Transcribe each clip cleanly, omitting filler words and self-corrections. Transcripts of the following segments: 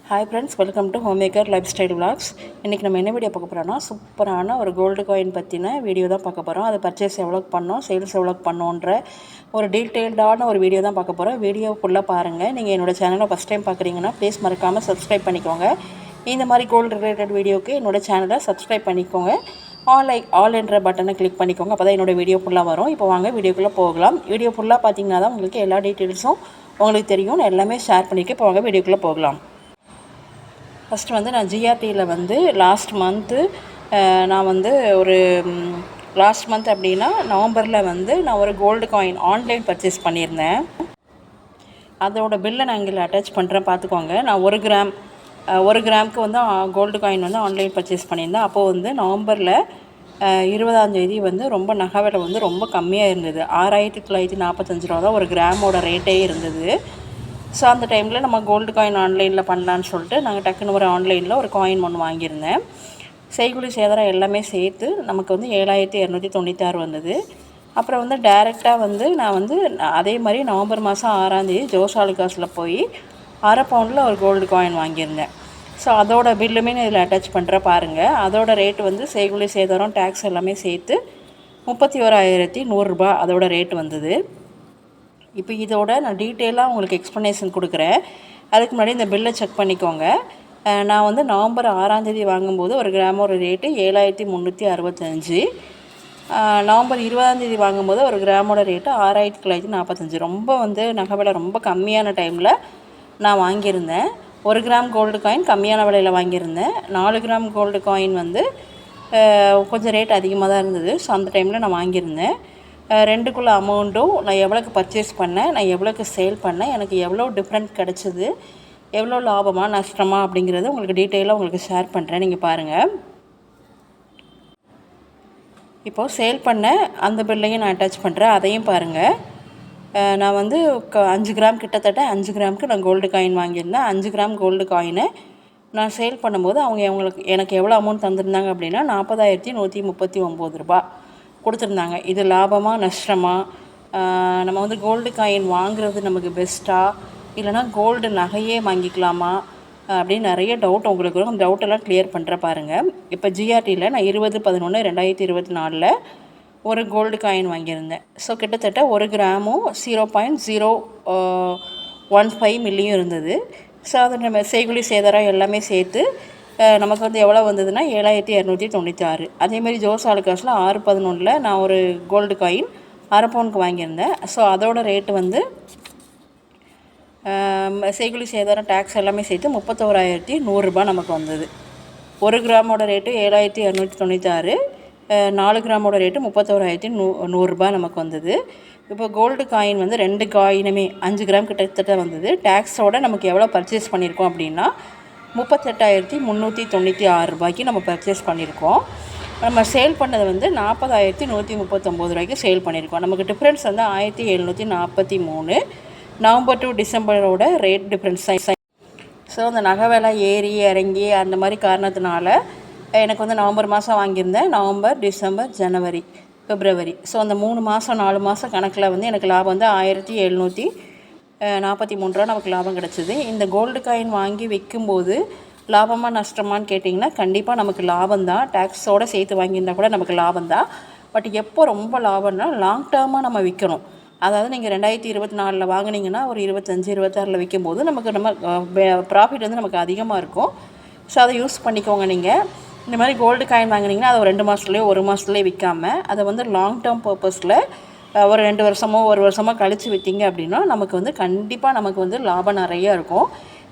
Hi friends, welcome to home maker life style vlogs. இன்றைக்கி நம்ம என்ன வீடியோ பார்க்க போகிறோன்னா, சூப்பரான ஒரு கோல்டு காயின் பற்றின வீடியோ தான் பார்க்க போகிறோம். அதை பர்ச்சேஸ் எவ்வளோக்கு பண்ணோம், சேல்ஸ் எவ்வளோக்கு பண்ணோன்ற ஒரு டீட்டெயில்டான ஒரு வீடியோ தான் பார்க்க போகிறோம். வீடியோ ஃபுல்லாக பாருங்கள். நீங்கள் என்னோடய சேனலை ஃபஸ்ட் டைம் பார்க்குறீங்கன்னா ப்ளீஸ் மறக்காமல் சப்ஸ்கிரைப் பண்ணிக்கோங்க. இந்த மாதிரி கோல்டு ரிலேட்டட் வீடியோக்கு என்னோடய சேனலை சப்ஸ்கிரைப் பண்ணிக்கோங்க. ஆல் என்ற பட்டனை கிளிக் பண்ணிக்கோங்க. அப்போ தான் என்னோடய வீடியோ ஃபுல்லாக வரும். இப்போ வாங்க வீடியோக்குள்ளே போகலாம். வீடியோ ஃபுல்லாக பார்த்தீங்கன்னா தான் உங்களுக்கு எல்லா டீட்டெயில்ஸும் உங்களுக்கு தெரியும். நான் எல்லாமே ஷேர் பண்ணிக்க. இப்போ வாங்க வீடியோக்குள்ளே போகலாம். ஃபஸ்ட்டு வந்து நான் ஜிஆர்டியில் வந்து லாஸ்ட் மந்த்து அப்படின்னா நவம்பரில் வந்து நான் ஒரு கோல்டு காயின் ஆன்லைன் பர்ச்சேஸ் பண்ணியிருந்தேன். அதோட பில்லை நான் இங்கே அட்டாச் பண்ணுறேன், பார்த்துக்கோங்க. நான் ஒரு கிராமுக்கு வந்து கோல்டு காயின் வந்து ஆன்லைன் பர்ச்சேஸ் பண்ணியிருந்தேன். அப்போது வந்து நவம்பரில் 20ஆம் வந்து ரொம்ப நகை விலை வந்து ரொம்ப கம்மியாக இருந்தது. 6,945 ரூபா தான் ஒரு கிராமோட ரேட்டே இருந்தது. ஸோ அந்த டைமில் நம்ம கோல்டு காயின் ஆன்லைனில் பண்ணலான்னு சொல்லிட்டு நாங்கள் டக்குன்னு ஒரு ஆன்லைனில் ஒரு காயின் ஒன்று வாங்கியிருந்தேன். செய்கூலி சேதாரம் எல்லாமே சேர்த்து நமக்கு வந்து 7,296 வந்தது. அப்புறம் வந்து டைரெக்டாக வந்து நான் வந்து அதே மாதிரி நவம்பர் மாதம் 6ஆம் ஜோசாலுக்காஸில் போய் 1/2 பவுண்டில் ஒரு கோல்டு காயின் வாங்கியிருந்தேன். ஸோ அதோட பில்லுமே நான் இதில் அட்டாச் பண்ணுற பாருங்கள். அதோட ரேட்டு வந்து செய்கூலி சேதாரம் டேக்ஸ் எல்லாமே சேர்த்து 31,100 ரூபா அதோட ரேட்டு வந்தது. இப்போ இதோட நான் டீட்டெயிலாக உங்களுக்கு எக்ஸ்ப்ளனேஷன் கொடுக்குறேன். அதுக்கு முன்னாடி இந்த பில்லை செக் பண்ணிக்கோங்க. நான் வந்து நவம்பர் 6ஆம் வாங்கும்போது ஒரு கிராமோட ரேட்டு 7,365. நவம்பர் 20ஆம் வாங்கும்போது ஒரு கிராமோட ரேட்டு 6,945. ரொம்ப வந்து நகை விலை ரொம்ப கம்மியான டைமில் நான் வாங்கியிருந்தேன். 1 கிராம் கோல்டு காயின் கம்மியான விலையில் வாங்கியிருந்தேன். 4 கிராம் கோல்டு காயின் வந்து கொஞ்சம் ரேட் அதிகமாக தான் இருந்தது. ஸோ அந்த டைமில் நான் வாங்கியிருந்தேன். ரெண்டுக்குள்ள அமௌண்ட்டும், நான் எவ்வளோக்கு பர்ச்சேஸ் பண்ணேன், நான் எவ்வளோக்கு சேல் பண்ணேன், எனக்கு எவ்வளோ டிஃப்ரெண்ட் கிடச்சிது, எவ்வளோ லாபமாக நஷ்டமா அப்படிங்கிறது உங்களுக்கு டீட்டெயிலாக உங்களுக்கு ஷேர் பண்ணுறேன். நீங்கள் பாருங்கள். இப்போது சேல் பண்ண அந்த பில்லையும் நான் அட்டாச் பண்ணுறேன், அதையும் பாருங்கள். நான் வந்து 5 கிராம் கிட்டத்தட்ட 5 கிராமுக்கு நான் கோல்டு காயின் வாங்கியிருந்தேன். 5 கிராம் கோல்டு காயினை நான் சேல் பண்ணும்போது எனக்கு எவ்வளோ அமௌண்ட் தந்திருந்தாங்க அப்படின்னா 40,139 ரூபா கொடுத்துருந்தாங்க. இது லாபமாக நஷ்டமாக, நம்ம வந்து கோல்டு காயின் வாங்குறது நமக்கு பெஸ்ட்டாக, இல்லைனா கோல்டு நகையே வாங்கிக்கலாமா அப்படின்னு நிறைய டவுட் உங்களுக்கு வரும். அந்த டவுட்டெல்லாம் கிளியர் பண்ணுற பாருங்கள். இப்போ ஜிஆர்டியில் நான் 20/11/2024 ஒரு கோல்டு காயின் வாங்கியிருந்தேன். ஸோ கிட்டத்தட்ட 1 கிராமும் 0.015 மில்லியும் இருந்தது. ஸோ அது நம்ம செய்கூலி சேதாரம் எல்லாமே சேர்த்து நமக்கு வந்து எவ்வளோ வந்ததுன்னா 7,296. அதேமாதிரி ஜோசாலுக்காஸில் 6/11 நான் ஒரு கோல்டு காயின் 1/2 பவுனுக்கு வாங்கியிருந்தேன். ஸோ அதோட ரேட்டு வந்து செய்கூலி சேதாரம் டேக்ஸ் எல்லாமே சேர்த்து 31,100 ரூபா நமக்கு வந்தது. 1 கிராமோட ரேட்டு 7,296. 4 கிராமோட ரேட்டு 31,100 ரூபா நமக்கு வந்தது. இப்போ கோல்டு காயின் வந்து 2 காயினுமே 5 கிராம் கிட்டத்தட்ட வந்தது. டேக்ஸோடு நமக்கு எவ்வளோ பர்ச்சேஸ் பண்ணியிருக்கோம் அப்படின்னா 38,396 ரூபாய்க்கு நம்ம பர்ச்சேஸ் பண்ணியிருக்கோம். நம்ம சேல் பண்ணது வந்து 40,139 ரூபாய்க்கு சேல் பண்ணியிருக்கோம். நமக்கு டிஃப்ரென்ஸ் வந்து 1,743. நவம்பர் டு டிசம்பரோட ரேட் டிஃப்ரென்ஸ். ஸோ அந்த நகை விலை ஏறி இறங்கி அந்த மாதிரி காரணத்தினால எனக்கு வந்து நவம்பர் மாதம் வாங்கியிருந்தேன். நவம்பர், டிசம்பர், ஜனவரி, பிப்ரவரி, ஸோ அந்த 3 மாதம் 4 மாதம் கணக்கில் வந்து எனக்கு லாபம் வந்து 1,743 ரூபா நமக்கு லாபம் கிடச்சிது. இந்த கோல்டு காயின் வாங்கி விற்கும்போது லாபமாக நஷ்டமானு கேட்டிங்கன்னா கண்டிப்பாக நமக்கு லாபம் தான். டேக்ஸோடு சேர்த்து வாங்கியிருந்தால் கூட நமக்கு லாபம் தான். பட் எப்போ ரொம்ப லாபம்னா லாங் டேர்மாக நம்ம விற்கணும். அதாவது நீங்கள் 2024 வாங்கினீங்கன்னா ஒரு 25, 26 விற்கும்போது நம்ம ப்ராஃபிட் வந்து நமக்கு அதிகமாக இருக்கும். ஸோ அதை யூஸ் பண்ணிக்கோங்க. நீங்கள் இந்த மாதிரி கோல்டு காயின் வாங்கினீங்கன்னா அதை ஒரு 2 மாதத்துலேயோ 1 மாதத்துலேயே விற்காமல் அதை வந்து லாங் டேர்ம் பர்பஸில் ஒரு 2 வருஷமோ 1 வருஷமோ கழித்து விற்றீங்க அப்படின்னா நமக்கு வந்து கண்டிப்பாக நமக்கு வந்து லாபம் நிறையா இருக்கும்.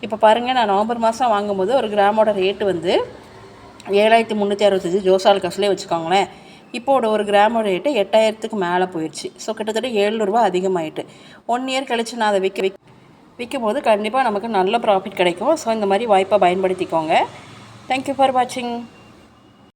இப்போ பாருங்கள், நான் நவம்பர் மாதம் வாங்கும்போது ஒரு கிராமோட ரேட்டு வந்து 7,365 ஜோசாலுக்காஸ்லேயே வச்சுக்கோங்களேன். இப்போது ஒரு கிராமோட ரேட்டு 8,000க்கு மேலே போயிடுச்சு. ஸோ கிட்டத்தட்ட 700 ரூபா அதிகமாகிட்டு. 1 இயர் கழித்து நான் அதை விற்கும்போது கண்டிப்பாக நமக்கு நல்ல ப்ராஃபிட் கிடைக்கும். ஸோ இந்த மாதிரி வாய்ப்பை பயன்படுத்திக்கோங்க. தேங்க்யூ ஃபார் வாட்சிங்.